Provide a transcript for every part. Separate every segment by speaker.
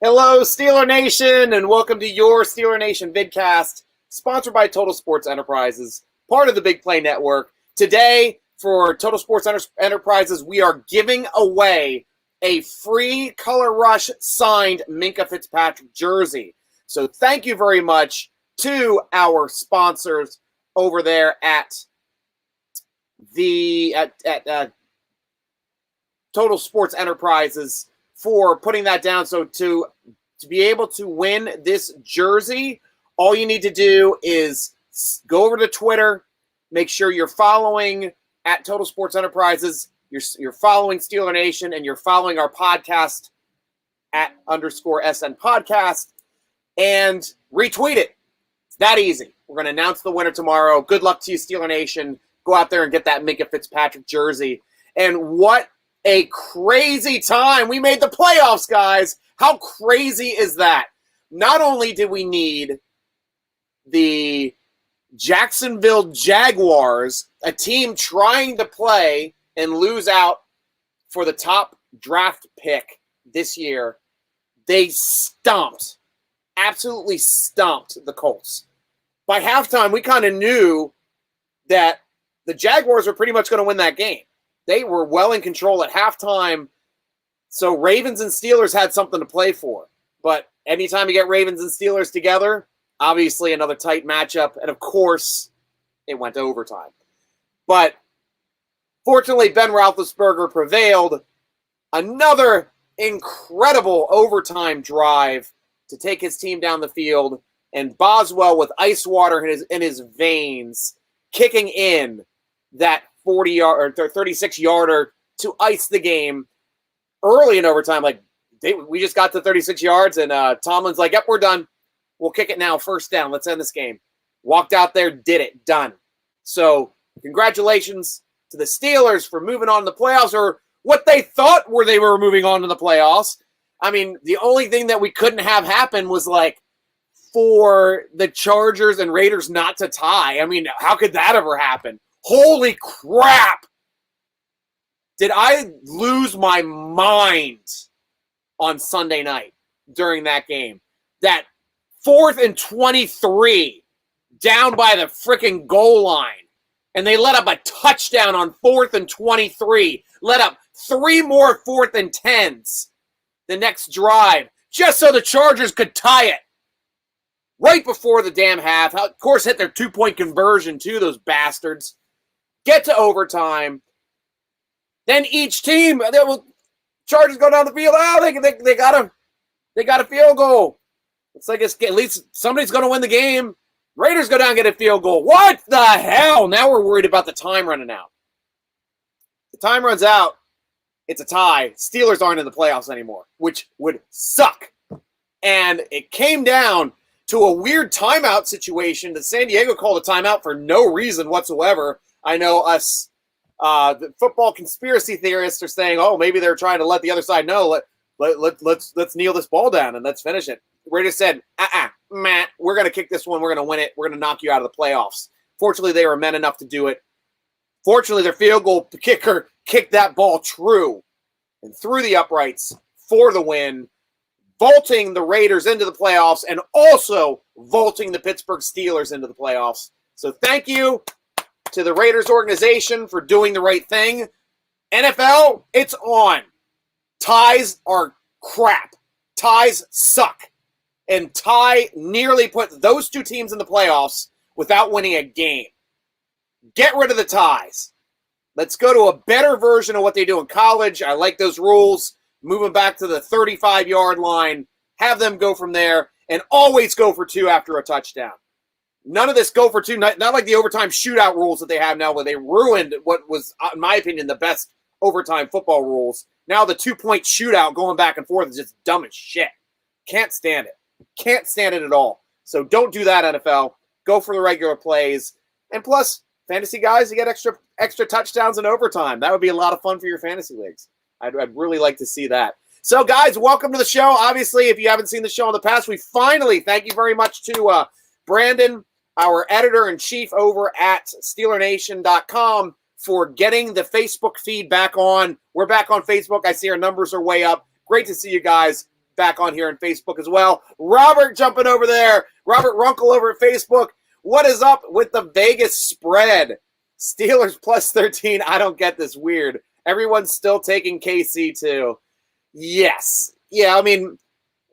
Speaker 1: Hello, Steeler Nation, and welcome to your Steeler Nation Vidcast, sponsored by Total Sports Enterprises, part of the Big Play Network. Today, for Total Sports Enterprises, we are giving away a free Color Rush signed Minkah Fitzpatrick jersey. So thank you very much to our sponsors over there at Total Sports Enterprises for putting that down. So to be able to win this jersey, all you need to do is go over to Twitter, make sure you're following at Total Sports Enterprises, you're following Steeler Nation, and you're following our podcast at _SN Podcast, and retweet it. It's that easy. We're going to announce the winner tomorrow. Good luck to you, Steeler Nation. Go out there and get that Minkah Fitzpatrick jersey. And what a crazy time. We made the playoffs, guys. How crazy is that? Not only did we need the Jacksonville Jaguars, a team trying to play and lose out for the top draft pick this year, they absolutely stomped the Colts. By halftime, we kind of knew that the Jaguars were pretty much going to win that game. They were well in control at halftime, so Ravens and Steelers had something to play for. But anytime you get Ravens and Steelers together, obviously another tight matchup, and of course, it went to overtime. But fortunately, Ben Roethlisberger prevailed. Another incredible overtime drive to take his team down the field, and Boswell with ice water in his veins, kicking in that 40-yard or 36-yarder to ice the game early in overtime. We just got to 36 yards, and Tomlin's like, "Yep, we're done. We'll kick it now. First down. Let's end this game." Walked out there, did it, done. So congratulations to the Steelers for moving on to the playoffs, or what they thought they were moving on to the playoffs. I mean, the only thing that we couldn't have happen was for the Chargers and Raiders not to tie. I mean, how could that ever happen? Holy crap! Did I lose my mind on Sunday night during that game? That 4th and 23 down by the freaking goal line, and they let up a touchdown on 4th and 23, let up 3 more 4th and 10s the next drive, just so the Chargers could tie it right before the damn half. Of course, hit their 2-point conversion too, those bastards. Get to overtime. Then each team, Chargers go down the field. Oh, they got a field goal. It's like at least somebody's going to win the game. Raiders go down and get a field goal. What the hell? Now we're worried about the time running out. The time runs out. It's a tie. Steelers aren't in the playoffs anymore, which would suck. And it came down to a weird timeout situation that San Diego called a timeout for no reason whatsoever. I know us the football conspiracy theorists are saying, oh, maybe they're trying to let the other side know, let's kneel this ball down and let's finish it. Raiders said, Matt, we're going to kick this one. We're going to win it. We're going to knock you out of the playoffs. Fortunately, they were men enough to do it. Fortunately, their field goal kicker kicked that ball true and through the uprights for the win, vaulting the Raiders into the playoffs and also vaulting the Pittsburgh Steelers into the playoffs. So thank you to the Raiders organization for doing the right thing. NFL, it's on. Ties are crap. Ties suck. And tie nearly put those two teams in the playoffs without winning a game. Get rid of the ties. Let's go to a better version of what they do in college. I like those rules. Moving back to the 35-yard line. Have them go from there. And always go for 2 after a touchdown. None of this go for 2. Not like the overtime shootout rules that they have now where they ruined what was, in my opinion, the best overtime football rules. Now the 2-point shootout going back and forth is just dumb as shit. Can't stand it. Can't stand it at all. So don't do that, NFL. Go for the regular plays. And plus, fantasy guys, you get extra touchdowns in overtime. That would be a lot of fun for your fantasy leagues. I'd really like to see that. So, guys, welcome to the show. Obviously, if you haven't seen the show in the past, we finally, thank you very much to Brandon, our editor-in-chief over at SteelerNation.com, for getting the Facebook feed back on. We're back on Facebook. I see our numbers are way up. Great to see you guys. back on here on Facebook as well. Robert jumping over there. Robert Runkle over at Facebook. What is up with the Vegas spread? Steelers plus 13. I don't get this. Weird. Everyone's still taking KC too. Yes. Yeah, I mean,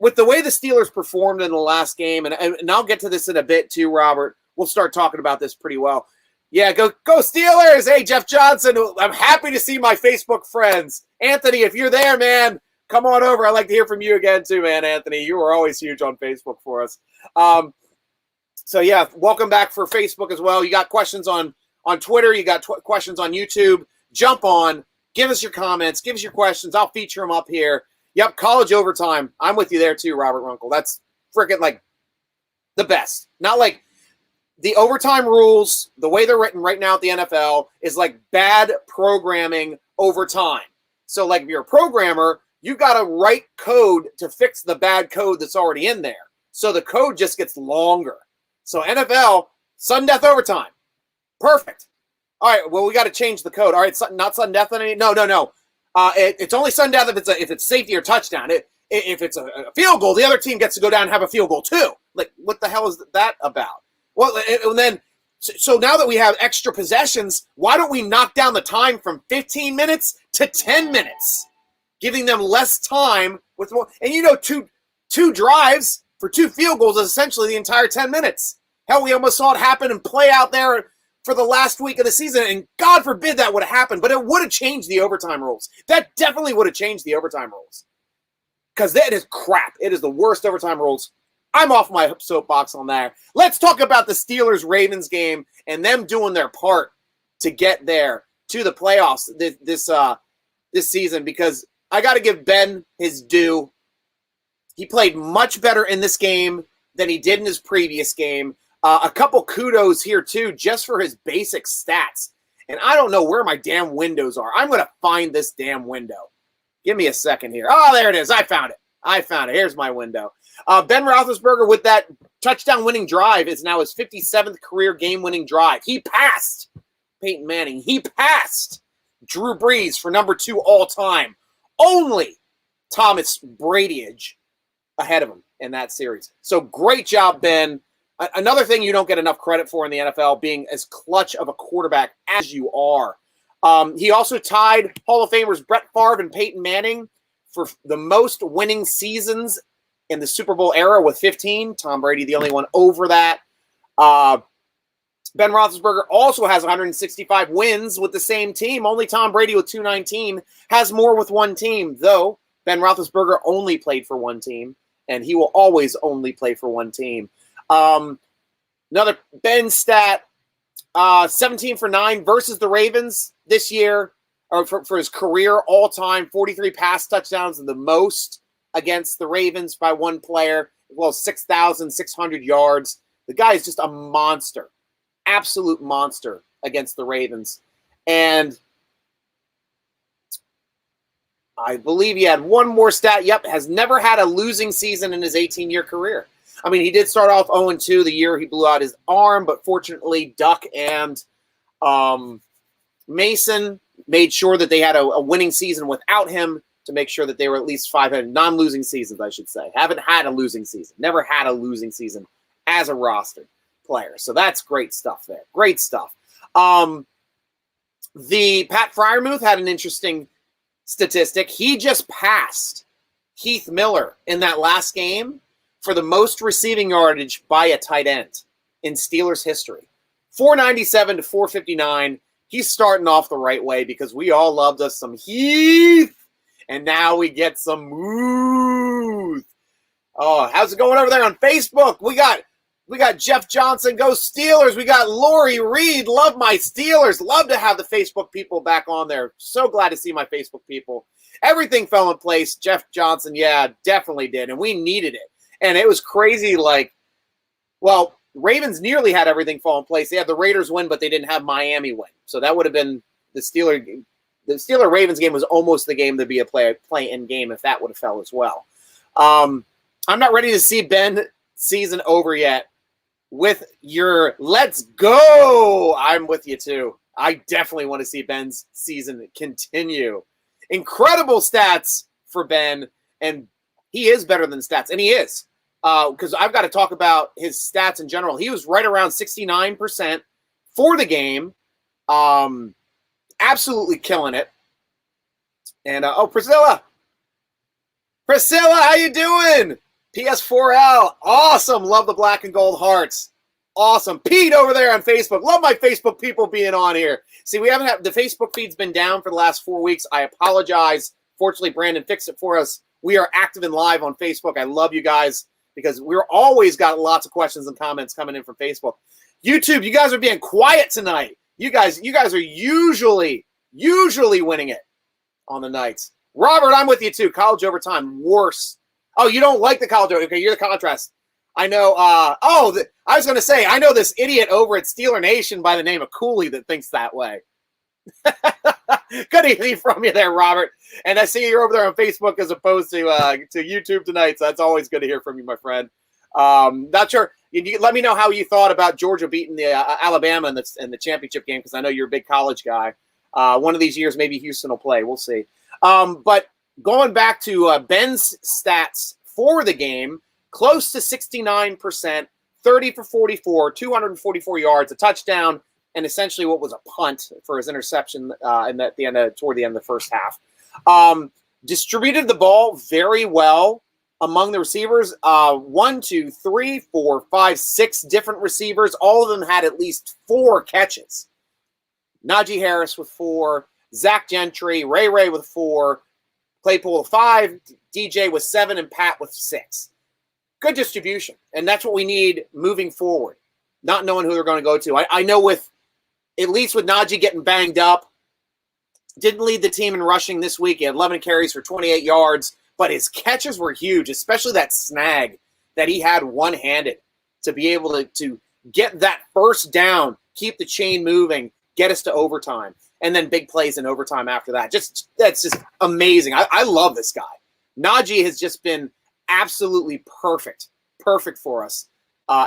Speaker 1: with the way the Steelers performed in the last game, and I'll get to this in a bit too, Robert. We'll start talking about this pretty well. Yeah, go Steelers. Hey, Jeff Johnson. I'm happy to see my Facebook friends. Anthony, if you're there, man, come on over. I'd like to hear from you again too, man, Anthony. You were always huge on Facebook for us. So, yeah, welcome back for Facebook as well. You got questions on Twitter. You got questions on YouTube. Jump on. Give us your comments. Give us your questions. I'll feature them up here. Yep, college overtime. I'm with you there too, Robert Runkle. That's freaking like the best. Not like the overtime rules, the way they're written right now at the NFL is like bad programming over time. So like if you're a programmer, you got to write code to fix the bad code that's already in there. So the code just gets longer. So NFL, sudden death overtime. Perfect. All right, well, we got to change the code. All right, not sudden death. No. It's only sudden death if it's safety or touchdown. If it's a field goal, the other team gets to go down and have a field goal too. Like, what the hell is that about? Well, and then, so now that we have extra possessions, why don't we knock down the time from 15 minutes to 10 minutes, giving them less time with more? And two drives for two field goals is essentially the entire 10 minutes. Hell, we almost saw it happen and play out there for the last week of the season, and God forbid that would have happened, but it would have changed the overtime rules. That definitely would have changed the overtime rules. Because that is crap. It is the worst overtime rules. I'm off my soapbox on that. Let's talk about the Steelers-Ravens game and them doing their part to get there to the playoffs this season, because I got to give Ben his due. He played much better in this game than he did in his previous game. A couple kudos here, too, just for his basic stats. And I don't know where my damn windows are. I'm going to find this damn window. Give me a second here. Oh, there it is. I found it. Here's my window. Ben Roethlisberger with that touchdown-winning drive is now his 57th career game-winning drive. He passed Peyton Manning. He passed Drew Brees for number 2 all-time. Only Thomas Bradyage ahead of him in that series. So great job, Ben. Another thing you don't get enough credit for in the NFL, being as clutch of a quarterback as you are. He also tied Hall of Famers Brett Favre and Peyton Manning for the most winning seasons in the Super Bowl era with 15. Tom Brady, the only one over that. Ben Roethlisberger also has 165 wins with the same team. Only Tom Brady with 219 has more with one team, though Ben Roethlisberger only played for one team, and he will always only play for one team. Another Ben stat, 17 for 9 versus the Ravens this year, or for his career all-time, 43 pass touchdowns and the most against the Ravens by one player, well, 6,600 yards. The guy is just a monster, absolute monster against the Ravens. And I believe he had one more stat. Yep, has never had a losing season in his 18-year career. I mean, he did start off 0-2 the year he blew out his arm, but fortunately, Duck and Mason made sure that they had a winning season without him to make sure that they were at least 500 non-losing seasons, I should say. Haven't had a losing season. Never had a losing season as a roster player. So that's great stuff there. Great stuff. The Pat Freiermuth had an interesting statistic. He just passed Heath Miller in that last game for the most receiving yardage by a tight end in Steelers history. 497 to 459. He's starting off the right way because we all loved us some Heath. And now we get some Muth. Oh, how's it going over there on Facebook? We got Jeff Johnson, go Steelers. We got Lori Reed, love my Steelers. Love to have the Facebook people back on there. So glad to see my Facebook people. Everything fell in place. Jeff Johnson, yeah, definitely did. And we needed it. And it was crazy, Ravens nearly had everything fall in place. They had the Raiders win, but they didn't have Miami win. So that would have been the Steeler-Ravens game was almost the game to be a play-in game if that would have fell as well. I'm not ready to see Ben's season over yet. With your let's go, I'm with you too. I definitely want to see Ben's season continue. Incredible stats for Ben, and he is better than stats, and he is. Because I've got to talk about his stats in general. He was right around 69% for the game. Absolutely killing it. And, Priscilla, how you doing? PS4L, awesome. Love the black and gold hearts. Awesome. Pete over there on Facebook. Love my Facebook people being on here. See, we haven't had the Facebook feed's been down for the last 4 weeks. I apologize. Fortunately, Brandon fixed it for us. We are active and live on Facebook. I love you guys because we're always got lots of questions and comments coming in from Facebook. YouTube, you guys are being quiet tonight. You guys are usually winning it on the nights. Robert, I'm with you too. College overtime, worse. Oh, you don't like the college overtime. Okay, you're the contrast. I know. I was going to say, I know this idiot over at Steeler Nation by the name of Cooley that thinks that way. Good evening from you there, Robert. And I see you're over there on Facebook as opposed to YouTube tonight. So that's always good to hear from you, my friend. Not sure. You let me know how you thought about Georgia beating the Alabama in the championship game because I know you're a big college guy. One of these years, maybe Houston will play. We'll see. But going back to Ben's stats for the game, close to 69%, 30 for 44, 244 yards, a touchdown, and essentially what was a punt for his interception toward the end of the first half. Distributed the ball very well among the receivers. 1, 2, 3, 4, 5, 6 different receivers. All of them had at least 4 catches. Najee Harris with 4, Zach Gentry, Ray with 4, Claypool with 5, DJ with 7, and Pat with 6. Good distribution, and that's what we need moving forward, not knowing who they're going to go to. I know at least with Najee getting banged up, didn't lead the team in rushing this week. He had 11 carries for 28 yards, but his catches were huge, especially that snag that he had one-handed to be able to get that first down, keep the chain moving, get us to overtime, and then big plays in overtime after that. That's just amazing. I love this guy. Najee has just been absolutely perfect for us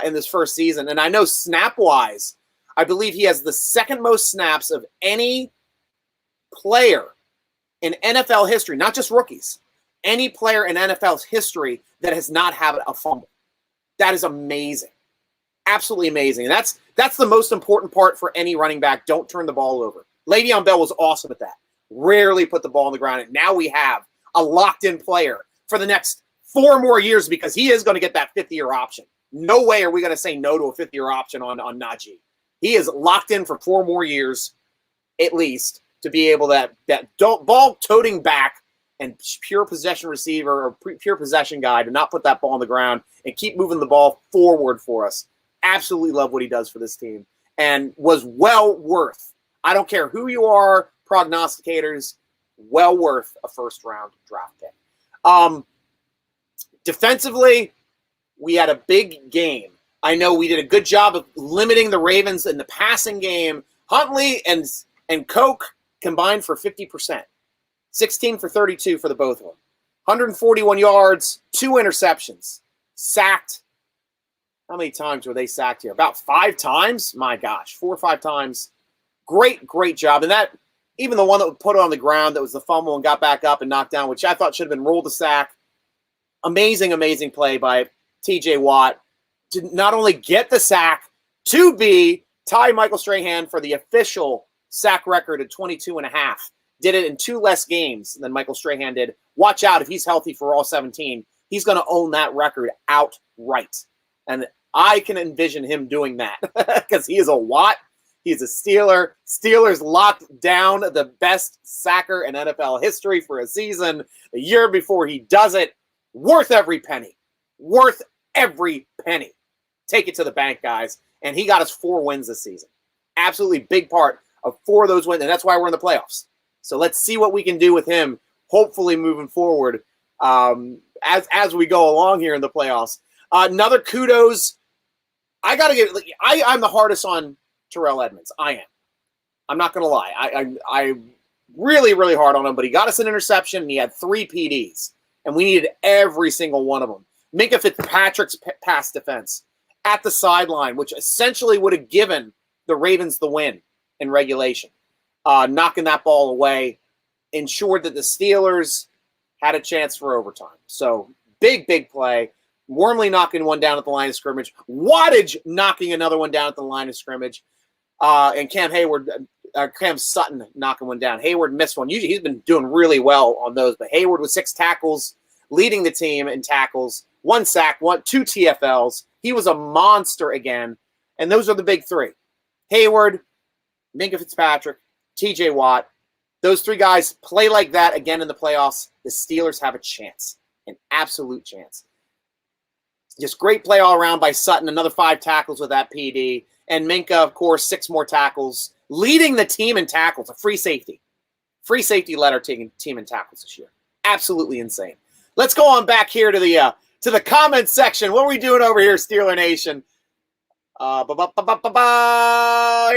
Speaker 1: in this first season. And I know snap-wise, I believe he has the second most snaps of any player in NFL history, not just rookies, any player in NFL's history that has not had a fumble. That is amazing. Absolutely amazing. And that's the most important part for any running back. Don't turn the ball over. Le'Veon Bell was awesome at that. Rarely put the ball on the ground. And now we have a locked-in player for the next 4 more years because he is going to get that 5th-year option. No way are we going to say no to a 5th-year option on Najee. He is locked in for 4 more years, at least, to be able that ball-toting back and pure possession receiver or pure possession guy to not put that ball on the ground and keep moving the ball forward for us. Absolutely love what he does for this team and was well worth. I don't care who you are, prognosticators, well worth a first-round draft pick. Defensively, we had a big game. I know we did a good job of limiting the Ravens in the passing game. Huntley and Koch combined for 50%. 16 for 32 for the both of them. 141 yards, 2 interceptions. Sacked. How many times were they sacked here? About 5 times? My gosh, 4 or 5 times. Great job. And that, even the one that put it on the ground, that was the fumble and got back up and knocked down, which I thought should have been ruled a sack. Amazing play by TJ Watt to not only get the sack, to tie Michael Strahan for the official sack record at 22.5. Did it in 2 less games than Michael Strahan did. Watch out, if he's healthy for all 17, he's going to own that record outright. And I can envision him doing that because he is a Watt. He's a Steeler. Steelers locked down the best sacker in NFL history for a season. The year before he does it, worth every penny. Worth every penny. Take it to the bank, guys. And he got us 4 wins this season. Absolutely big part of 4 of those wins, and that's why we're in the playoffs. So let's see what we can do with him, hopefully moving forward as we go along here in the playoffs. Another kudos. I'm the hardest on Terrell Edmonds. I am. I'm not going to lie. I'm really hard on him, but he got us an interception, and he had 3 PDs, and we needed every single one of them. Minka Fitzpatrick's pass defense at the sideline, which essentially would have given the Ravens the win in regulation. Knocking that ball away ensured that the Steelers had a chance for overtime. So Big play. Wormley knocking one down at the line of scrimmage. Wattage knocking another one down at the line of scrimmage. And Cam Sutton knocking one down. Hayward missed one. Usually he's been doing really well on those, but Hayward with 6 tackles, leading the team in tackles, 1 sack, 2 TFLs. He was a monster again. And those are the big 3. Hayward, Minkah Fitzpatrick, TJ Watt. Those 3 guys play like that again in the playoffs. The Steelers have a chance, an absolute chance. Just great play all around by Sutton. Another 5 tackles with that PD. And Minkah, of course, 6 more tackles. Leading the team in tackles, a free safety. Free safety led our team in tackles this year. Absolutely insane. Let's go on back here to the comments section. What are we doing over here, Steeler Nation? Here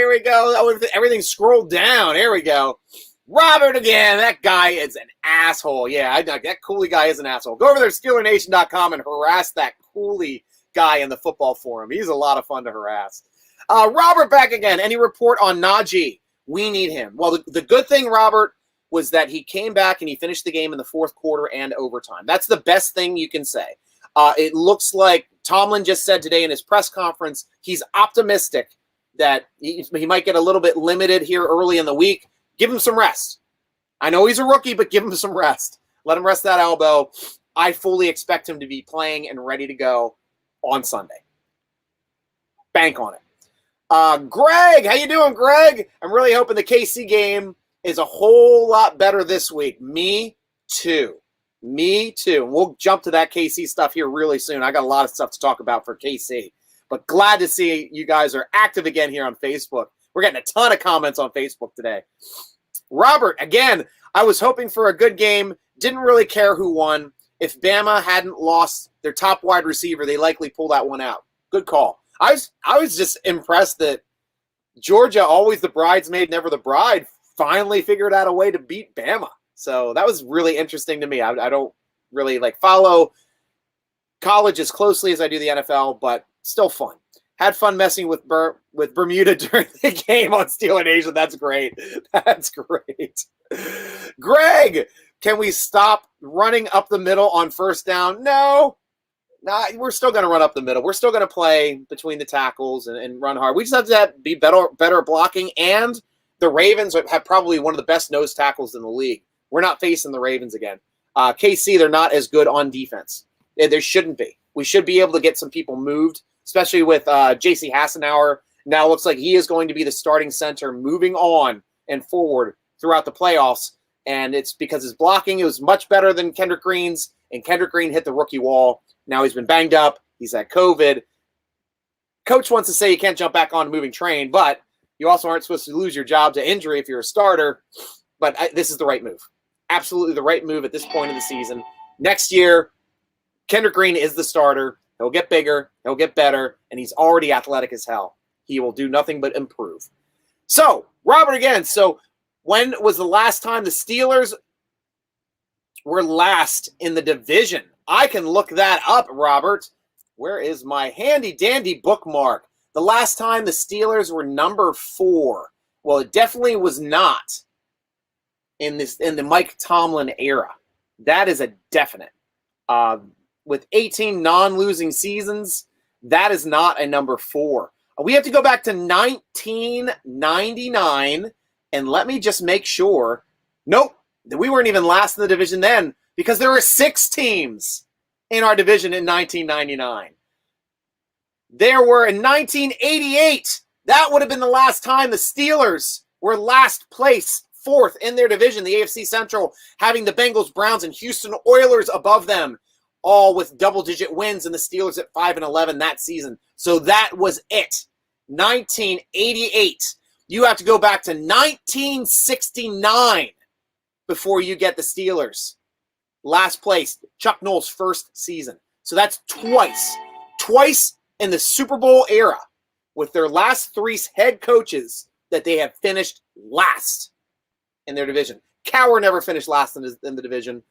Speaker 1: we go. Everything scrolled down. Here we go. Robert again. That guy is an asshole. Yeah, that Cooley guy is an asshole. Go over there to SteelerNation.com and harass that Cooley guy in the football forum. He's a lot of fun to harass. Robert back again. Any report on Najee? We need him. Well, the good thing, Robert, was that he came back and he finished the game in the 4th quarter and overtime. That's the best thing you can say. It looks like Tomlin just said today in his press conference he's optimistic that he might get a little bit limited here early in the week. Give him some rest. I know he's a rookie, but give him some rest. Let him rest that elbow. I fully expect him to be playing and ready to go on Sunday. Bank on it. Greg, how you doing, Greg? I'm really hoping the KC game is a whole lot better this week. Me too. We'll jump to that KC stuff here really soon. I got a lot of stuff to talk about for KC. But glad to see you guys are active again here on Facebook. We're getting a ton of comments on Facebook today. Robert, again, I was hoping for a good game. Didn't really care who won. If Bama hadn't lost their top wide receiver, they likely pull that one out. Good call. I was just impressed that Georgia, always the bridesmaid, never the bride, finally figured out a way to beat Bama. So that was really interesting to me. I don't really follow college as closely as I do the NFL, but still fun. Had fun messing with Bermuda during the game on Steeler Nation. That's great. That's great. Greg, can we stop running up the middle on first down? No. We're still going to run up the middle. We're still going to play between the tackles and run hard. We just have to be better blocking, and the Ravens have probably one of the best nose tackles in the league. We're not facing the Ravens again. KC, they're not as good on defense. There shouldn't be. We should be able to get some people moved, especially with J.C. Hassenauer. Now looks like he is going to be the starting center moving on and forward throughout the playoffs, and it's because his blocking is much better than Kendrick Green's, and Kendrick Green hit the rookie wall. Now he's been banged up. He's had COVID. Coach wants to say you can't jump back on a moving train, but you also aren't supposed to lose your job to injury if you're a starter. But this is the right move. Absolutely the right move at this point of the season. Next year, Kendrick Green is the starter. He'll get bigger. He'll get better. And he's already athletic as hell. He will do nothing but improve. So, Robert again. So, when was the last time the Steelers were last in the division? I can look that up, Robert. Where is my handy-dandy bookmark? The last time the Steelers were number 4. Well, it definitely was not in the Mike Tomlin era. That is a definite. With 18 non-losing seasons, that is not a number 4. We have to go back to 1999, and let me just make sure. Nope, we weren't even last in the division then, because there were 6 teams in our division in 1999. There were in 1988. That would have been the last time the Steelers were last place, 4th in their division, the AFC Central, having the Bengals, Browns, and Houston Oilers above them, all with double-digit wins, and the Steelers at 5-11 that season. So that was it. 1988. You have to go back to 1969 before you get the Steelers. Last place, Chuck Noll's first season. So that's twice in the Super Bowl era with their last 3 head coaches that they have finished last in their division. Cowher never finished last in the division.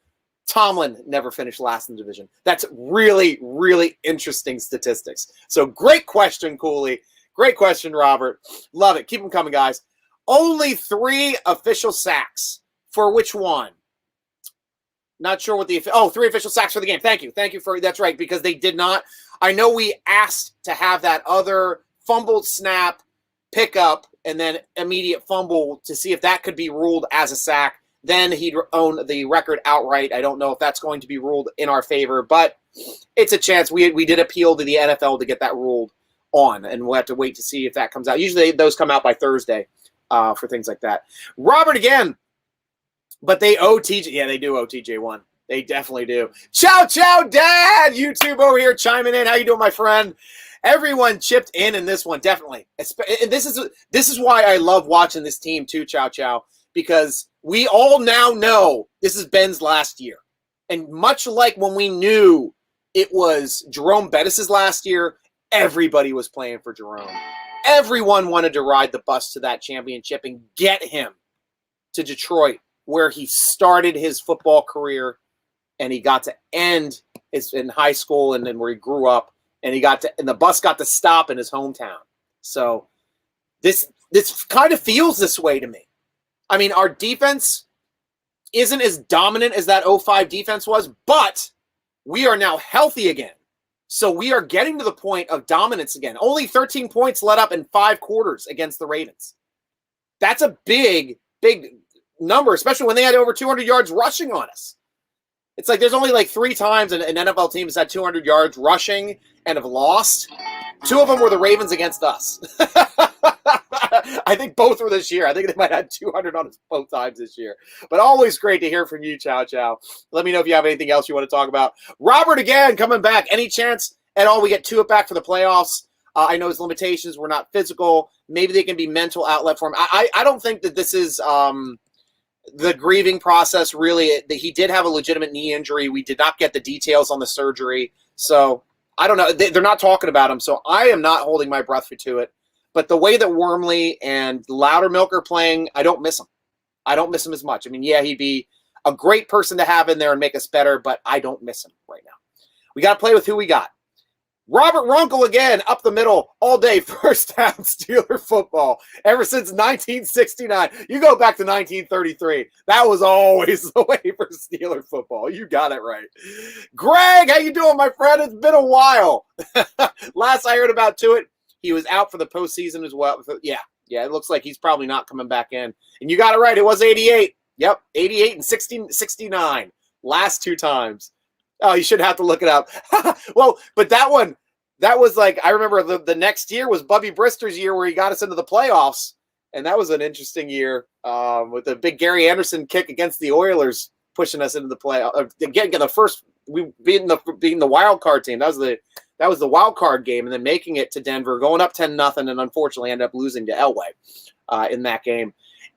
Speaker 1: Tomlin never finished last in the division. That's really, really interesting statistics. So great question, Cooley. Great question, Robert. Love it. Keep them coming, guys. Only 3 official sacks. For which one? Not sure what 3 official sacks for the game. Thank you. That's right, because they did not. I know we asked to have that other fumbled snap, pickup, and then immediate fumble to see if that could be ruled as a sack. Then he'd own the record outright. I don't know if that's going to be ruled in our favor, but it's a chance. We did appeal to the NFL to get that ruled on, and we'll have to wait to see if that comes out. Usually those come out by Thursday for things like that. Robert again. But they owe TJ. Yeah, they do owe TJ one. They definitely do. Chow, Dad! YouTube over here chiming in. How you doing, my friend? Everyone chipped in this one, definitely. And this is why I love watching this team too, Chow, because we all now know this is Ben's last year. And much like when we knew it was Jerome Bettis' last year, everybody was playing for Jerome. Everyone wanted to ride the bus to that championship and get him to Detroit, where he started his football career and he got to end in high school and then where he grew up, and the bus got to stop in his hometown. So this kind of feels this way to me. I mean, our defense isn't as dominant as that 05 defense was, but we are now healthy again. So we are getting to the point of dominance again. Only 13 points let up in 5 quarters against the Ravens. That's a big number, especially when they had over 200 yards rushing on us. It's like there's only like 3 times an NFL team has had 200 yards rushing and have lost. 2 of them were the Ravens against us. I think both were this year. I think they might have had 200 on us both times this year. But always great to hear from you, Chow. Let me know if you have anything else you want to talk about. Robert again coming back. Any chance at all we get Tua back for the playoffs? I know his limitations were not physical. Maybe they can be mental outlet for him. I don't think that this is the grieving process, really. He did have a legitimate knee injury. We did not get the details on the surgery. So I don't know. They're not talking about him. So I am not holding my breath for Tua. But the way that Wormley and Loudermilk are playing, I don't miss him. I don't miss him as much. I mean, yeah, he'd be a great person to have in there and make us better, but I don't miss him right now. We got to play with who we got. Robert Runkle again, up the middle all day, first down Steeler football. Ever since 1969. You go back to 1933. That was always the way for Steeler football. You got it right. Greg, how you doing, my friend? It's been a while. Last I heard about Tua, he was out for the postseason as well. Yeah, it looks like he's probably not coming back in. And you got it right. It was 88. Yep, 88 and 69. Last 2 times. Oh, you should have to look it up. Well, but that was like, I remember the next year was Bubby Brister's year where he got us into the playoffs. And that was an interesting year with the big Gary Anderson kick against the Oilers, pushing us into the playoff. Getting the first, we beating the wild card team. That was the wild card game, and then making it to Denver, going up 10-0, and unfortunately ended up losing to Elway in that game.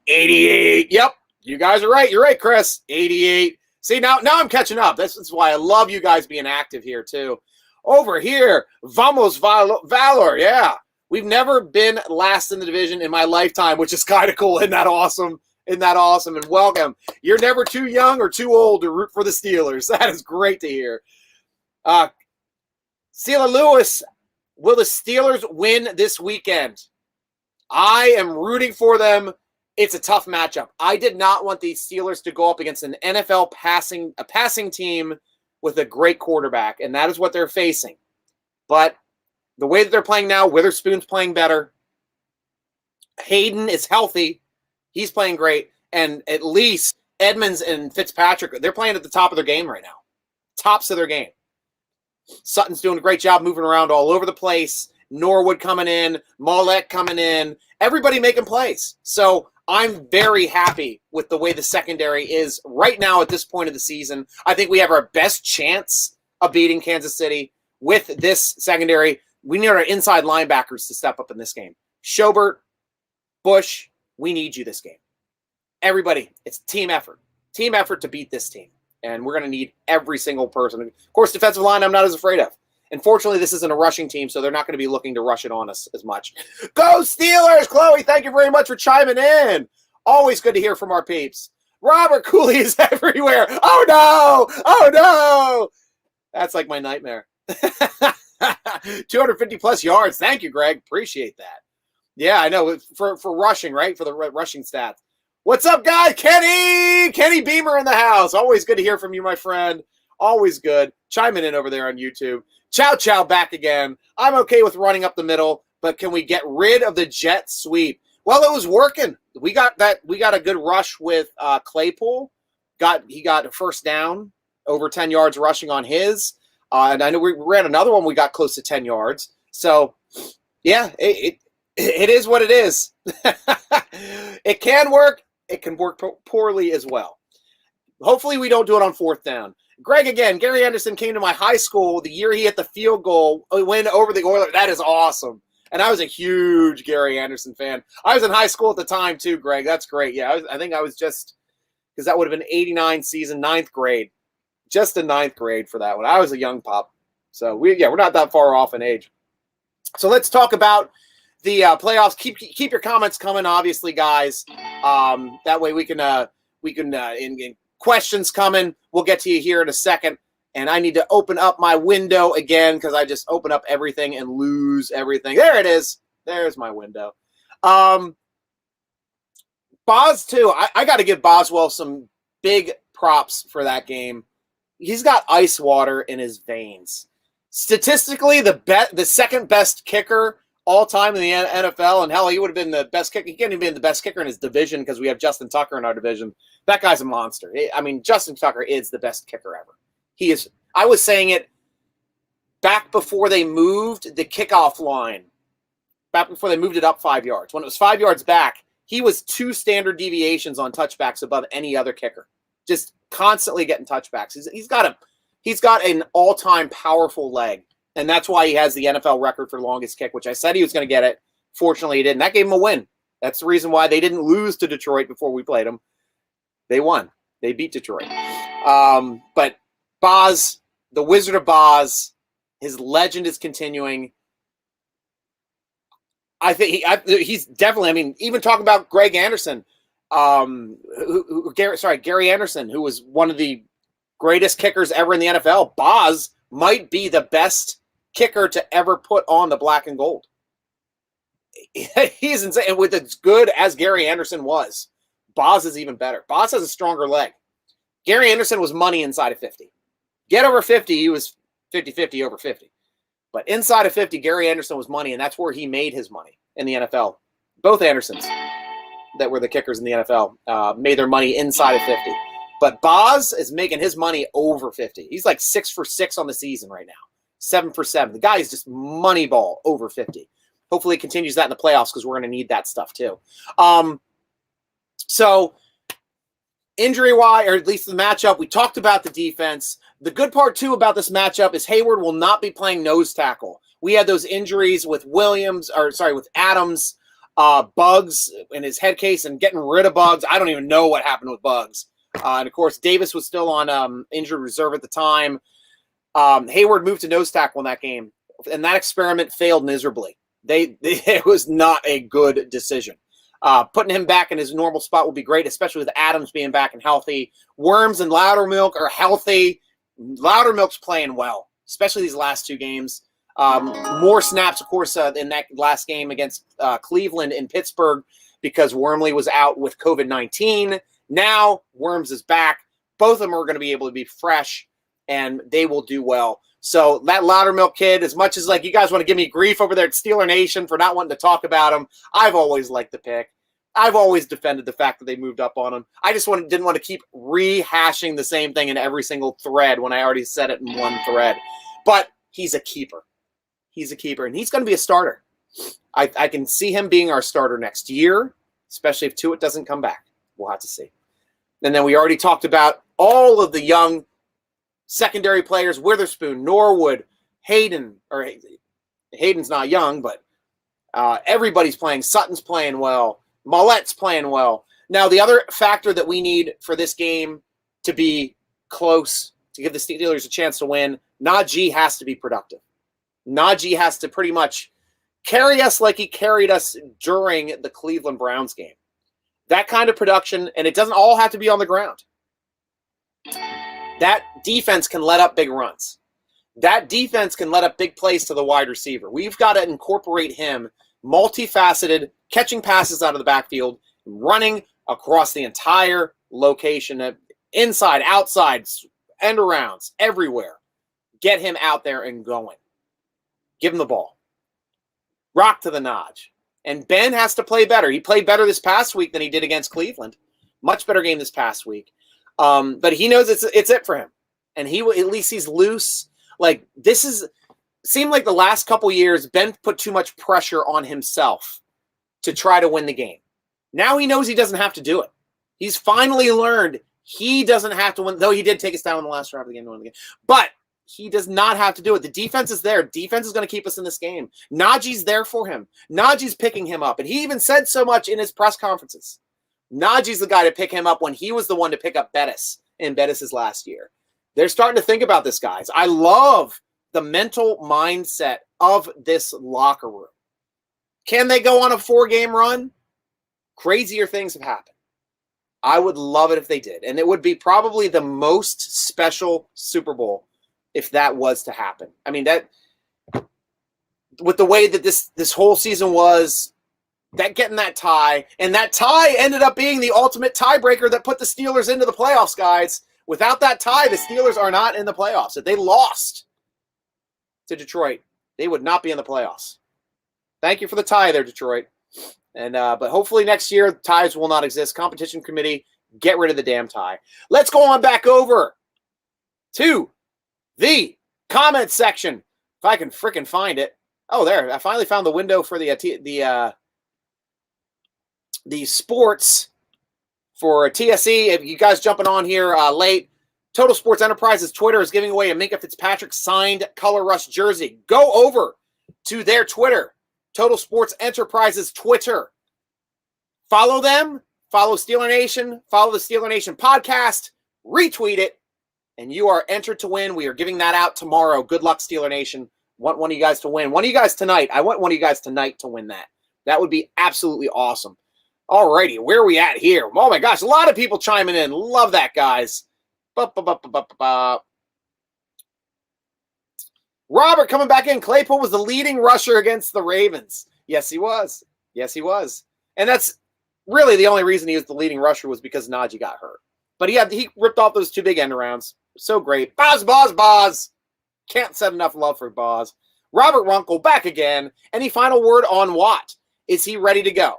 Speaker 1: 88. Yep, you guys are right. You're right, Chris. 88. See, now I'm catching up. This is why I love you guys being active here, too. Over here, Vamos Valor. Yeah, we've never been last in the division in my lifetime, which is kind of cool. Isn't that awesome? Isn't that awesome? And welcome. You're never too young or too old to root for the Steelers. That is great to hear. Celia Lewis, will the Steelers win this weekend? I am rooting for them. It's a tough matchup. I did not want the Steelers to go up against an NFL passing team with a great quarterback, and that is what they're facing. But the way that they're playing now, Witherspoon's playing better. Hayden is healthy. He's playing great. And at least Edmonds and Fitzpatrick, they're playing at the top of their game right now. Tops of their game. Sutton's doing a great job moving around all over the place. Norwood coming in. Mollett coming in. Everybody making plays. So I'm very happy with the way the secondary is right now at this point of the season. I think we have our best chance of beating Kansas City with this secondary. We need our inside linebackers to step up in this game. Schobert, Bush, we need you this game. Everybody, it's team effort. Team effort to beat this team. And we're going to need every single person. Of course, defensive line, I'm not as afraid of. Unfortunately, this isn't a rushing team, so they're not going to be looking to rush it on us as much. Go Steelers! Chloe, thank you very much for chiming in. Always good to hear from our peeps. Robert Cooley is everywhere. Oh, no! Oh, no! That's like my nightmare. 250-plus yards. Thank you, Greg. Appreciate that. Yeah, I know. For rushing, right? For the rushing stats. What's up, guys? Kenny Beamer in the house. Always good to hear from you, my friend. Always good. Chiming in over there on YouTube. Chow back again. I'm okay with running up the middle, but can we get rid of the jet sweep? Well, it was working. We got a good rush with Claypool. He got a first down, over 10 yards rushing on his. And I know we ran another one. We got close to 10 yards. So, yeah, it is what it is. It can work. It can work poorly as well. Hopefully we don't do it on fourth down. Greg, again, Gary Anderson came to my high school the year he hit the field goal, win over the Oilers. That is awesome. And I was a huge Gary Anderson fan. I was in high school at the time too, Greg. That's great. Yeah, I think I was just, because that would have been 89 season, 9th grade. Just in 9th grade for that one. I was a young pup. So, we're not that far off in age. So let's talk about the playoffs. Keep your comments coming, obviously, guys. That way we can in questions coming. We'll get to you here in a second. And I need to open up my window again because I just open up everything and lose everything. There it is. There's my window. Boz, too. I got to give Boswell some big props for that game. He's got ice water in his veins. Statistically, the second best kicker all time in the NFL, and hell, he would have been the best kicker. He can't even be the best kicker in his division because we have Justin Tucker in our division. That guy's a monster. I mean, Justin Tucker is the best kicker ever. He is. I was saying it back before they moved the kickoff line, back before they moved it up 5 yards. When it was 5 yards back, he was 2 standard deviations on touchbacks above any other kicker. Just constantly getting touchbacks. He's got an all-time powerful leg, and that's why he has the NFL record for longest kick, which I said he was going to get it. Fortunately, he didn't. That gave him a win. That's the reason why they didn't lose to Detroit before we played them. They won. They beat Detroit. But Boz, the Wizard of Boz, his legend is continuing. I think he's definitely, I mean, even talking about Greg Anderson, Gary Anderson, who was one of the greatest kickers ever in the NFL. Boz might be the best kicker to ever put on the black and gold. He's insane. And with as good as Gary Anderson was, Boz is even better. Boz has a stronger leg. Gary Anderson was money inside of 50. Get over 50, he was 50-50 over 50. But inside of 50, Gary Anderson was money, and that's where he made his money in the NFL. Both Andersons that were the kickers in the NFL made their money inside of 50. But Boz is making his money over 50. He's like 6 for 6 on the season right now. 7 for 7. The guy is just money ball over 50. Hopefully he continues that in the playoffs because we're going to need that stuff too. So injury-wise, or at least the matchup, we talked about the defense. The good part too about this matchup is Hayward will not be playing nose tackle. We had those injuries with with Adams, Bugs in his head case and getting rid of Bugs. I don't even know what happened with Bugs. And, of course, Davis was still on injured reserve at the time. Hayward moved to nose tackle in that game, and that experiment failed miserably. It was not a good decision. Putting him back in his normal spot would be great, especially with Adams being back and healthy. Worms and Loudermilk are healthy. Loudermilk's playing well, especially these last 2 games. More snaps, of course, in that last game against Cleveland in Pittsburgh because Wormley was out with COVID-19. Now Worms is back. Both of them are going to be able to be fresh, and they will do well. So that Loudermilk kid, as much as like you guys want to give me grief over there at Steeler Nation for not wanting to talk about him, I've always liked the pick. I've always defended the fact that they moved up on him. I just didn't want to keep rehashing the same thing in every single thread when I already said it in one thread. But he's a keeper. He's a keeper, and he's going to be a starter. I can see him being our starter next year, especially if Tuitt doesn't come back. We'll have to see. And then we already talked about all of the young secondary players, Witherspoon, Norwood, Hayden. Or Hayden's not young, but everybody's playing. Sutton's playing well. Maulet's playing well. Now, the other factor that we need for this game to be close, to give the Steelers a chance to win, Najee has to be productive. Najee has to pretty much carry us like he carried us during the Cleveland Browns game. That kind of production, and it doesn't all have to be on the ground. That defense can let up big runs. That defense can let up big plays to the wide receiver. We've got to incorporate him, multifaceted, catching passes out of the backfield, running across the entire location, inside, outside, end arounds, everywhere. Get him out there and going. Give him the ball. Rock to the Naj. And Ben has to play better. He played better this past week than he did against Cleveland. Much better game this past week. But he knows it's it for him. And at least he's loose. Like, seemed like the last couple years, Ben put too much pressure on himself to try to win the game. Now he knows he doesn't have to do it. He's finally learned he doesn't have to win, though he did take us down in the last drive of the game to win the game. But he does not have to do it. The defense is there. Defense is going to keep us in this game. Najee's there for him. Najee's picking him up. And he even said so much in his press conferences. Najee's the guy to pick him up when he was the one to pick up Bettis in Bettis' last year. They're starting to think about this, guys. I love the mental mindset of this locker room. Can they go on a 4-game run? Crazier things have happened. I would love it if they did. And it would be probably the most special Super Bowl if that was to happen. I mean, that with the way that this whole season was, that getting that tie, and that tie ended up being the ultimate tiebreaker that put the Steelers into the playoffs, guys. Without that tie, the Steelers are not in the playoffs. If they lost to Detroit, they would not be in the playoffs. Thank you for the tie there, Detroit. And but hopefully next year, ties will not exist. Competition committee, get rid of the damn tie. Let's go on back over to the comment section. If I can freaking find it. Oh, there. I finally found the window for the sports for TSE. If you guys jumping on here late, Total Sports Enterprises Twitter is giving away a Minkah Fitzpatrick signed Color Rush jersey. Go over to their Twitter, Total Sports Enterprises Twitter. Follow them. Follow Steeler Nation. Follow the Steeler Nation podcast. Retweet it. And you are entered to win. We are giving that out tomorrow. Good luck, Steeler Nation. Want one of you guys to win. One of you guys tonight. I want one of you guys tonight to win that. That would be absolutely awesome. All righty, where are we at here? Oh, my gosh, a lot of people chiming in. Love that, guys. Robert coming back in. Claypool was the leading rusher against the Ravens. Yes, he was. Yes, he was. And that's really the only reason he was the leading rusher was because Najee got hurt. But he ripped off those 2 big end arounds. So great. Boz. Can't set enough love for Boz. Robert Runkle back again. Any final word on Watt? Is he ready to go?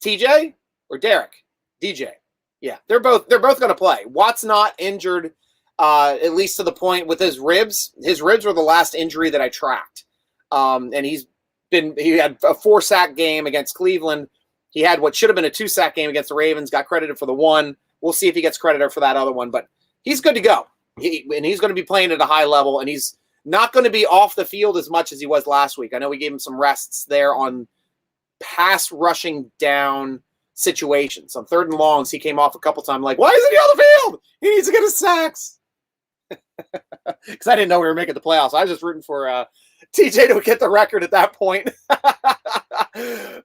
Speaker 1: TJ or Derek? DJ. Yeah, they're both going to play. Watt's not injured, at least to the point with his ribs. His ribs were the last injury that I tracked. And he had a 4-sack game against Cleveland. He had what should have been a 2-sack game against the Ravens, got credited for the 1. We'll see if he gets credited for that other one, but he's good to go. And he's going to be playing at a high level, and he's not going to be off the field as much as he was last week. I know we gave him some rests there on pass rushing down situations. On 3rd and longs, he came off a couple times like, why isn't he on the field? He needs to get his sacks. Because I didn't know we were making the playoffs. I was just rooting for TJ to get the record at that point.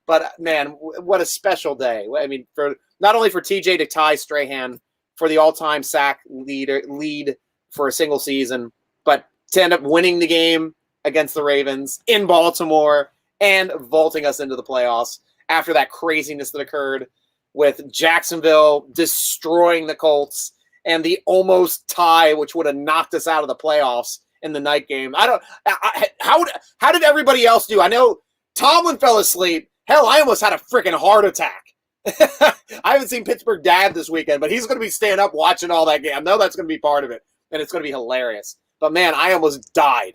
Speaker 1: But, man, what a special day. I mean, for not only for TJ to tie Strahan for the all-time sack lead for a single season, but to end up winning the game against the Ravens in Baltimore and vaulting us into the playoffs after that craziness that occurred with Jacksonville destroying the Colts and the almost tie, which would have knocked us out of the playoffs in the night game. How did everybody else do? I know Tomlin fell asleep. Hell, I almost had a freaking heart attack. I haven't seen Pittsburgh Dad this weekend, but he's going to be staying up watching all that game. I know that's going to be part of it, and it's going to be hilarious. But, man, I almost died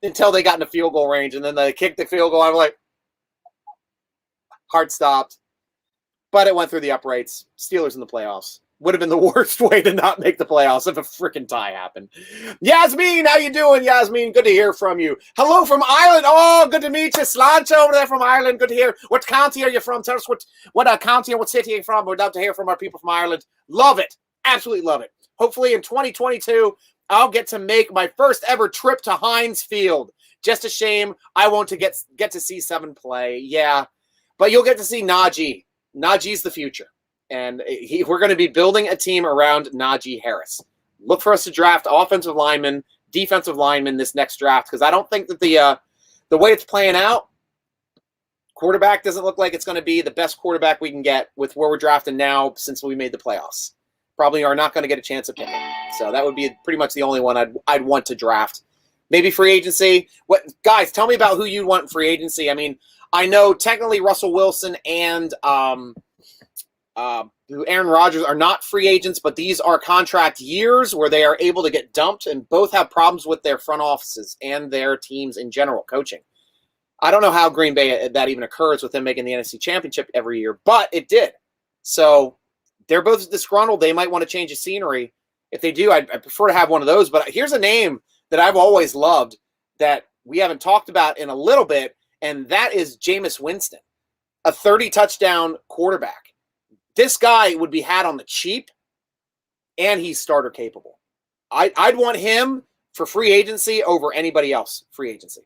Speaker 1: until they got into field goal range, and then they kicked the field goal. I'm like, heart stopped. But it went through the uprights. Steelers in the playoffs. Would have been the worst way to not make the playoffs if a freaking tie happened. Yasmin, how you doing, Yasmin? Good to hear from you. Hello from Ireland. Oh, good to meet you. Slancha over there from Ireland. Good to hear. What county are you from? Tell us what county and what city are you from. We'd love to hear from our people from Ireland. Love it. Absolutely love it. Hopefully in 2022, I'll get to make my first ever trip to Heinz Field. Just a shame I won't get to see 7 play. Yeah, but you'll get to see Najee. Najee's the future. And we're going to be building a team around Najee Harris. Look for us to draft offensive linemen, defensive linemen this next draft, because I don't think that the way it's playing out, Quarterback doesn't look like it's going to be the best quarterback we can get with where we're drafting now since we made the playoffs. Probably are not going to get a chance at picking. So that would be pretty much the only one I'd want to draft. Maybe free agency. What guys, tell me about who you want in free agency. I mean, I know technically Russell Wilson and Aaron Rodgers are not free agents, but these are contract years where they are able to get dumped, and both have problems with their front offices and their teams in general, coaching. I don't know how Green Bay that even occurs with them making the NFC Championship every year, but it did. So they're both disgruntled. They might want to change the scenery. If they do, I'd prefer to have one of those. But here's a name that I've always loved that we haven't talked about in a little bit, and that is Jameis Winston, a 30-touchdown quarterback. This guy would be had on the cheap, and he's starter capable. I'd want him for free agency over anybody else free agency.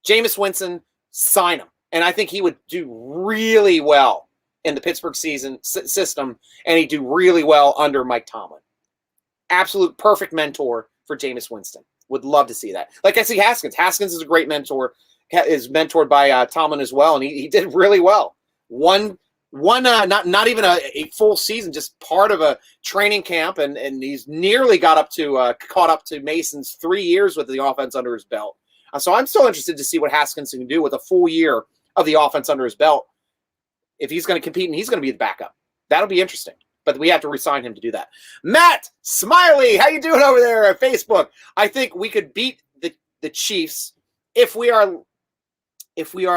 Speaker 1: Jameis Winston, sign him. And I think he would do really well in the Pittsburgh system, and he'd do really well under Mike Tomlin. Absolute perfect mentor for Jameis Winston. Would love to see that. Like I see Haskins. Haskins is a great mentor, is mentored by Tomlin as well, and he did really well. Not even a full season, just part of a training camp, and he's nearly caught up to Mason's 3 years with the offense under his belt. So I'm still interested to see what Haskins can do with a full year of the offense under his belt. If he's going to compete and he's going to be the backup, that'll be interesting. But we have to re-sign him to do that. Matt Smiley, how you doing over there at Facebook? I think we could beat the Chiefs if we are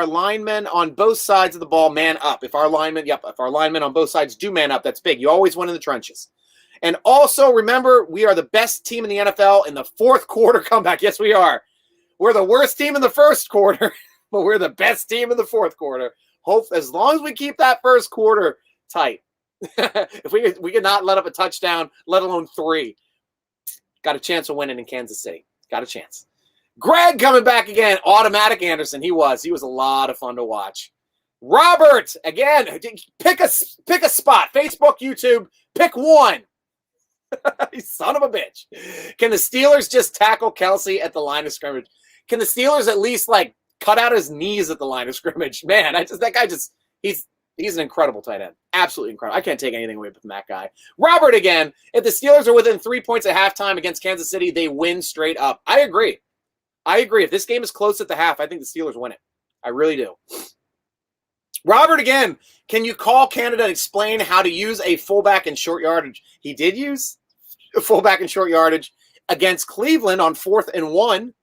Speaker 1: linemen on both sides of the ball man up. If our linemen on both sides do man up, that's big. You always win in the trenches. And also remember, we are the best team in the NFL in the fourth quarter comeback. Yes, we are. We're the worst team in the first quarter, but we're the best team in the fourth quarter. Hope as long as we keep that first quarter tight. If we could not let up a touchdown, let alone 3, got a chance of winning in Kansas City. Got a chance. Greg coming back again. Automatic Anderson. He was a lot of fun to watch. Robert again. Pick a spot. Facebook, YouTube. Pick one. You son of a bitch. Can the Steelers just tackle Kelsey at the line of scrimmage? Can the Steelers at least cut out his knees at the line of scrimmage? Man, he's an incredible tight end. Absolutely incredible. I can't take anything away from that guy. Robert again. If the Steelers are within 3 points at halftime against Kansas City, they win straight up. I agree. If this game is close at the half, I think the Steelers win it. I really do. Robert again. Can you call Canada and explain how to use a fullback in short yardage? He did use a fullback in short yardage against Cleveland on 4th and 1,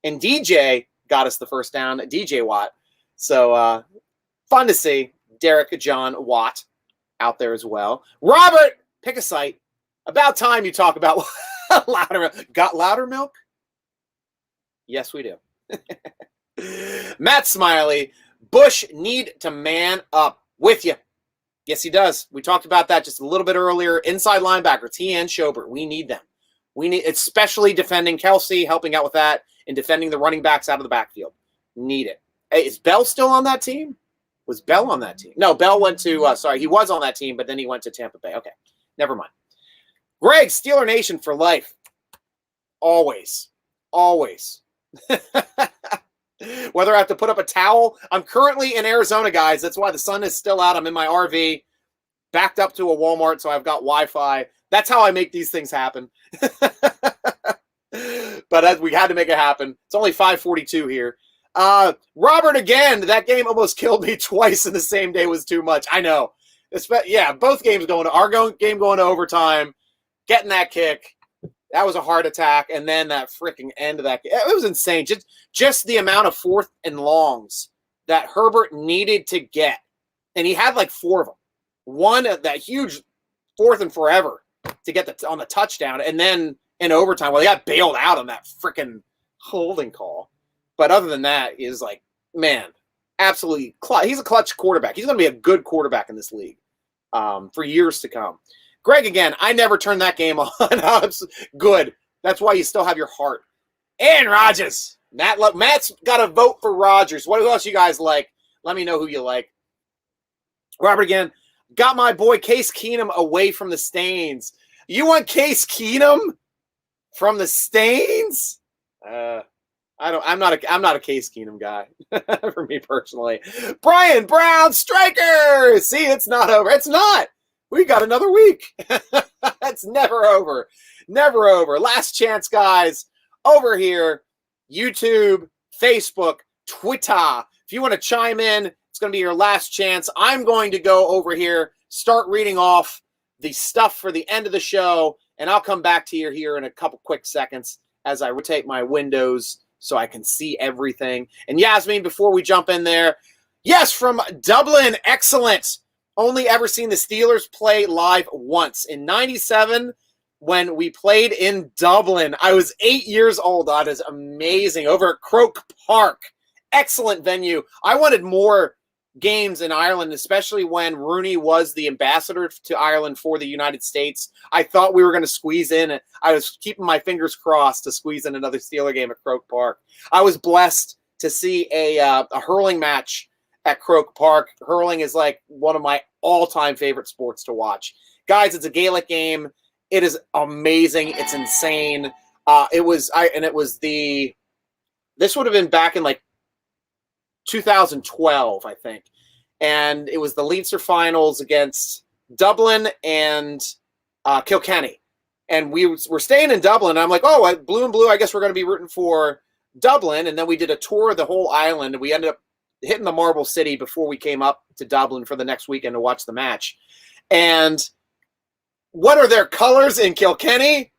Speaker 1: and DJ got us the first down, DJ Watt. So fun to see Derek John Watt out there as well. Robert, pick a site. About time you talk about Loudermilk. Got Loudermilk? Yes, we do. Matt Smiley, Bush need to man up. With you. Yes, he does. We talked about that just a little bit earlier. Inside linebackers, he and Schobert. We need them. We need, especially defending Kelsey, helping out with that, and defending the running backs out of the backfield. Need it. Hey, is Bell still on that team? Was Bell on that team? No, Bell went to, he was on that team, but then he went to Tampa Bay. Okay, never mind. Greg, Steeler Nation for life. Always. Always. Whether I have to put up a towel. I'm currently in Arizona, guys. That's why the sun is still out. I'm in my RV, backed up to a Walmart, so I've got Wi-Fi. That's how I make these things happen. But we had to make it happen. It's only 5:42 here. Robert, again, that game almost killed me twice in the same day was too much. I know. Yeah, both games going to game going to overtime, getting that kick. That was a heart attack, and then that freaking end of that game. It was insane. Just the amount of 4th and longs that Herbert needed to get. And he had 4 of them. One, that huge 4th and forever to get on the touchdown, and then in overtime, he got bailed out on that freaking holding call. But other than that, is man, absolutely clutch. He's a clutch quarterback. He's going to be a good quarterback in this league for years to come. Greg, again, I never turned that game on. Good. That's why you still have your heart. And Rodgers. Matt's got a vote for Rodgers. What else you guys like? Let me know who you like. Robert, again, got my boy Case Keenum away from the stains. You want Case Keenum from the stains? I I'm not a Case Keenum guy for me personally. Brian Brown Striker. See, it's not over. It's not. We got another week. It's never over. Never over. Last chance, guys. Over here, YouTube, Facebook, Twitter. If you want to chime in, it's going to be your last chance. I'm going to go over here, start reading off the stuff for the end of the show, and I'll come back to you here in a couple quick seconds as I rotate my windows so I can see everything. And Yasmin, before we jump in there, yes, from Dublin, excellent. Only ever seen the Steelers play live once. In 97, when we played in Dublin, I was 8 years old. That is amazing. Over at Croke Park. Excellent venue. I wanted more games in Ireland, especially when Rooney was the ambassador to Ireland for the United States. I thought we were going to squeeze in. I was keeping my fingers crossed to squeeze in another Steeler game at Croke Park. I was blessed to see a hurling match at Croke Park. Hurling is like one of my all-time favorite sports to watch. Guys, it's a Gaelic game. It is amazing. It's insane. This would have been back in like 2012, I think. And it was the Leinster finals against Dublin and Kilkenny. And we were staying in Dublin. And I'm like, oh, blue and blue, I guess we're going to be rooting for Dublin. And then we did a tour of the whole island. And we ended up hitting the Marble City before we came up to Dublin for the next weekend to watch the match. And what are their colors in Kilkenny?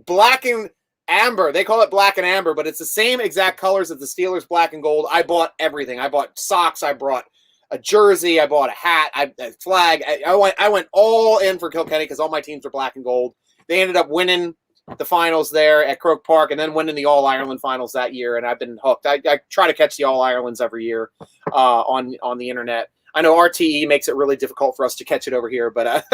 Speaker 1: Black and amber. They call it black and amber, but it's the same exact colors as the Steelers black and gold. I bought everything. I bought socks. I brought a jersey. I bought a hat. A flag. I went all in for Kilkenny because all my teams are black and gold. They ended up winning the finals there at Croke Park and then winning the All-Ireland finals that year, and I've been hooked. I try to catch the All-Irelands every year on the internet. I know RTE makes it really difficult for us to catch it over here, but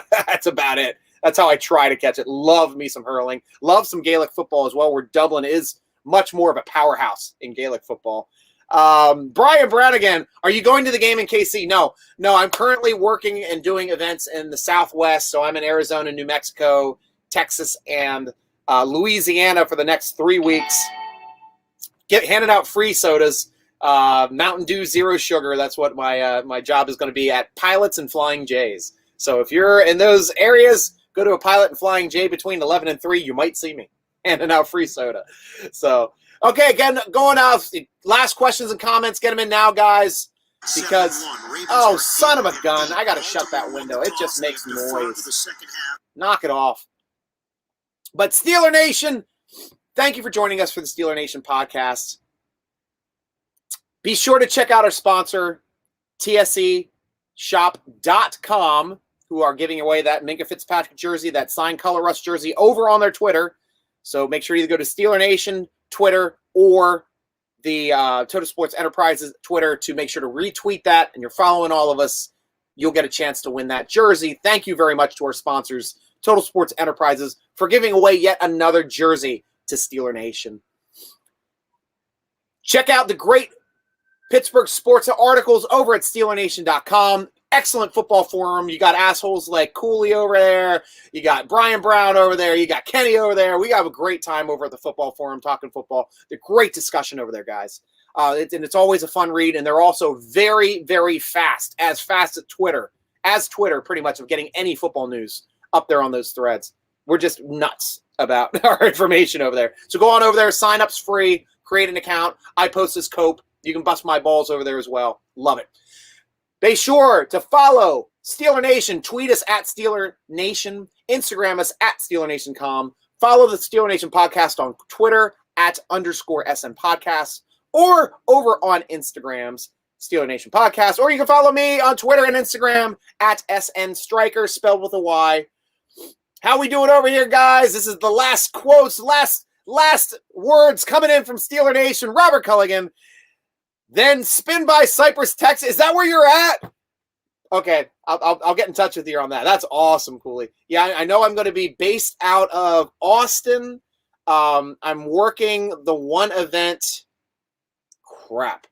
Speaker 1: that's about it. That's how I try to catch it. Love me some hurling. Love some Gaelic football as well, where Dublin is much more of a powerhouse in Gaelic football. Brian Brown again. Are you going to the game in KC? No, I'm currently working and doing events in the Southwest. So I'm in Arizona, New Mexico, Texas, and Louisiana for the next 3 weeks. Handing out free sodas. Mountain Dew Zero Sugar. That's what my job is going to be at Pilots and Flying J's. So if you're in those areas, go to a Pilot and Flying J between 11 and 3. You might see me handing out free soda. So, okay, again, going off. Last questions and comments. Get them in now, guys. Because, oh, son of a gun. I got to shut that window. It just makes noise. Knock it off. But Steeler Nation, thank you for joining us for the Steeler Nation podcast. Be sure to check out our sponsor, tseshop.com, who are giving away that Minka Fitzpatrick jersey, that signed Color Rush jersey over on their Twitter. So make sure you either go to Steeler Nation Twitter or the Total Sports Enterprises Twitter to make sure to retweet that, and you're following all of us. You'll get a chance to win that jersey. Thank you very much to our sponsors, Total Sports Enterprises, for giving away yet another jersey to Steeler Nation. Check out the great Pittsburgh sports articles over at SteelerNation.com. Excellent football forum. You got assholes like Cooley over there. You got Brian Brown over there. You got Kenny over there. We have a great time over at the football forum talking football. The great discussion over there, guys. It's always a fun read, and they're also very, very fast as Twitter pretty much of getting any football news up there on those threads. We're just nuts about our information over there. So go on over there. Sign up's free. Create an account. I post this cope. You can bust my balls over there as well. Love it. Be sure to follow Steeler Nation. Tweet us at Steeler Nation. Instagram us at SteelerNation.com. Follow the Steeler Nation podcast on Twitter at _SN Podcast or over on Instagram's Steeler Nation Podcast. Or you can follow me on Twitter and Instagram at SN Striker, spelled with a Y. How we doing over here, guys? This is the last quotes, last words coming in from Steeler Nation. Robert Culligan. Then Spin by Cypress, Texas. Is that where you're at? Okay, I'll get in touch with you on that. That's awesome, Cooley. Yeah, I know I'm going to be based out of Austin. I'm working the one event. Crap.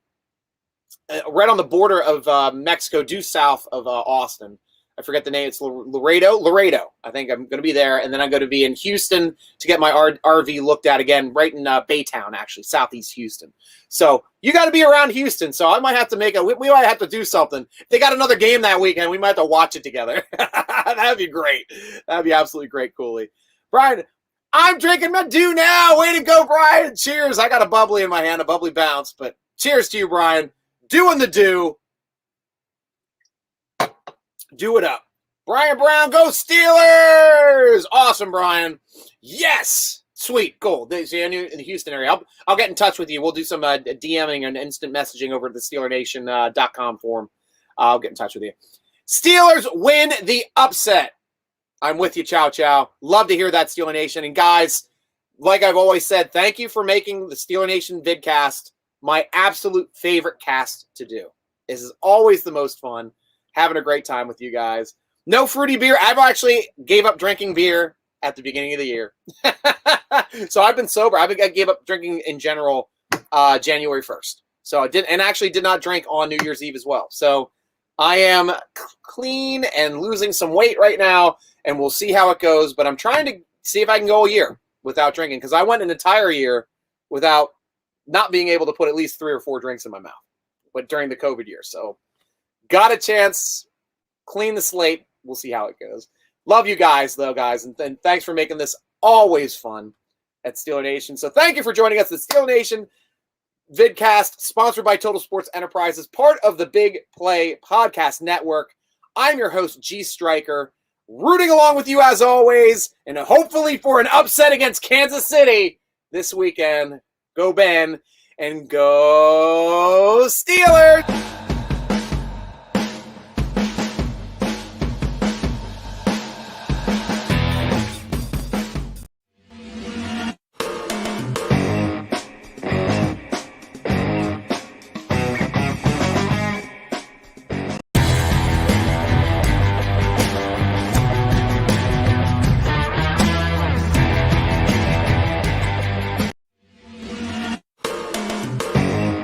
Speaker 1: Right on the border of Mexico, due south of Austin. I forget the name. It's Laredo. I think I'm going to be there. And then I'm going to be in Houston to get my RV looked at again, right in Baytown, actually, southeast Houston. So you got to be around Houston. So I might have to we might have to do something. If they got another game that weekend, we might have to watch it together. That'd be great. That'd be absolutely great, Cooley. Brian, I'm drinking my dew now. Way to go, Brian. Cheers. I got a bubbly in my hand, a bubbly bounce. But cheers to you, Brian. Doing the dew. Do it up. Brian Brown, go Steelers! Awesome, Brian. Yes! Sweet, cool. See, in the Houston area. I'll get in touch with you. We'll do some DMing and instant messaging over at the SteelerNation.com forum. I'll get in touch with you. Steelers win the upset. I'm with you, Chow Chow. Love to hear that, Steeler Nation. And guys, like I've always said, thank you for making the Steeler Nation vidcast my absolute favorite cast to do. This is always the most fun. Having a great time with you guys. No fruity beer. I've actually gave up drinking beer at the beginning of the year. So I've been sober. I gave up drinking in general January 1st. So I did not drink on New Year's Eve as well. So I am clean and losing some weight right now, and we'll see how it goes. But I'm trying to see if I can go a year without drinking, because I went an entire year without not being able to put at least 3 or 4 drinks in my mouth, but during the COVID year. So got a chance, clean the slate. We'll see how it goes. Love you guys, though, guys. And thanks for making this always fun at Steeler Nation. So thank you for joining us at Steeler Nation vidcast, sponsored by Total Sports Enterprises, part of the Big Play Podcast Network. I'm your host, G.Stryker, rooting along with you as always, and hopefully for an upset against Kansas City this weekend. Go Ben, and go Steelers!